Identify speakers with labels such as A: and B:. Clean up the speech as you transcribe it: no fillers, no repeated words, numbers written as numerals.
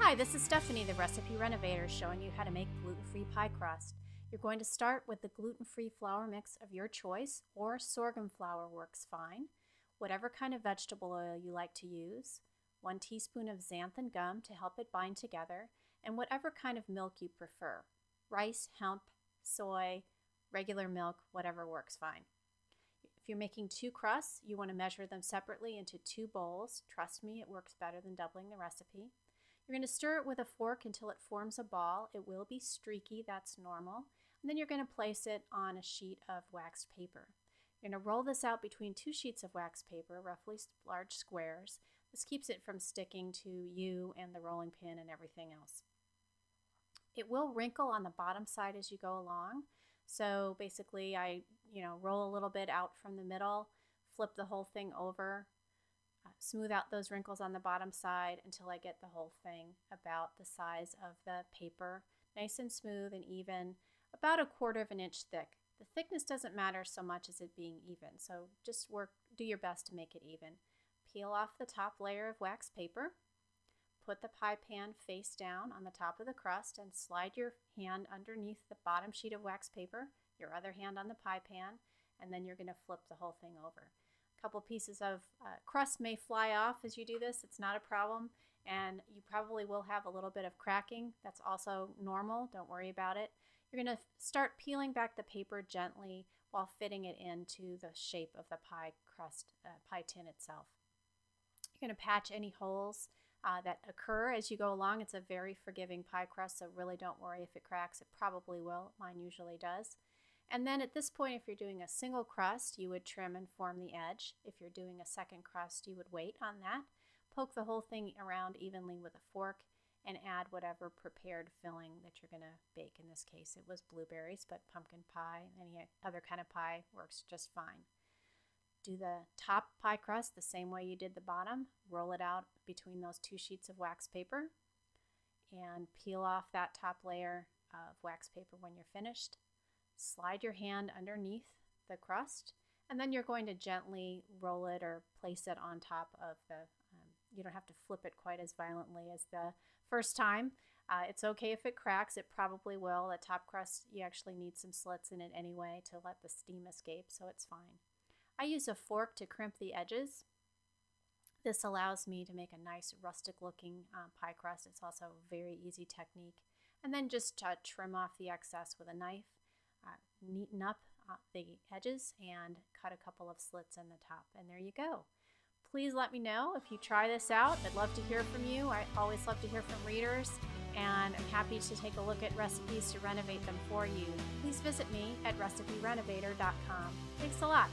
A: Hi, this is Stephanie, the Recipe Renovator, showing you how to make gluten-free pie crust. You're going to start with the gluten-free flour mix of your choice, or sorghum flour works fine, whatever kind of vegetable oil you like to use, 1 teaspoon of xanthan gum to help it bind together, and whatever kind of milk you prefer. Rice, hemp, soy, regular milk, whatever works fine. If you're making 2 crusts, you want to measure them separately into 2 bowls. Trust me, it works better than doubling the recipe. You're going to stir it with a fork until it forms a ball. It will be streaky, that's normal. And then you're going to place it on a sheet of waxed paper. You're going to roll this out between 2 sheets of waxed paper, roughly large squares. This keeps it from sticking to you and the rolling pin and everything else. It will wrinkle on the bottom side as you go along. So basically I roll a little bit out from the middle, flip the whole thing over, smooth out those wrinkles on the bottom side until I get the whole thing about the size of the paper, nice and smooth and even, about 1/4 inch thick. The thickness doesn't matter so much as it being even, so just do your best to make it even. Peel off the top layer of wax paper, put the pie pan face down on the top of the crust and slide your hand underneath the bottom sheet of wax paper, your other hand on the pie pan, and then you're going to flip the whole thing over. A couple pieces of crust may fly off as you do this. It's not a problem, and you probably will have a little bit of cracking. That's also normal. Don't worry about it. You're going to start peeling back the paper gently while fitting it into the shape of the pie crust, pie tin itself. You're going to patch any holes that occur as you go along. It's a very forgiving pie crust, so really don't worry if it cracks. It probably will. Mine usually does. And then at this point, if you're doing a single crust, you would trim and form the edge. If you're doing a second crust, you would wait on that. Poke the whole thing around evenly with a fork and add whatever prepared filling that you're going to bake. In this case, it was blueberries, but pumpkin pie, any other kind of pie works just fine. Do the top pie crust the same way you did the bottom. Roll it out between those 2 sheets of wax paper and peel off that top layer of wax paper when you're finished. Slide your hand underneath the crust, and then you're going to gently roll it or place it on top of the, you don't have to flip it quite as violently as the first time. It's okay if it cracks, it probably will. The top crust, you actually need some slits in it anyway to let the steam escape, so it's fine. I use a fork to crimp the edges. This allows me to make a nice rustic looking pie crust. It's also a very easy technique. And then just trim off the excess with a knife. Neaten up the edges and cut a couple of slits in the top, and there you go. Please let me know if you try this out. I'd love to hear from you. I always love to hear from readers, and I'm happy to take a look at recipes to renovate them for you. Please visit me at RecipeRenovator.com. Thanks a lot.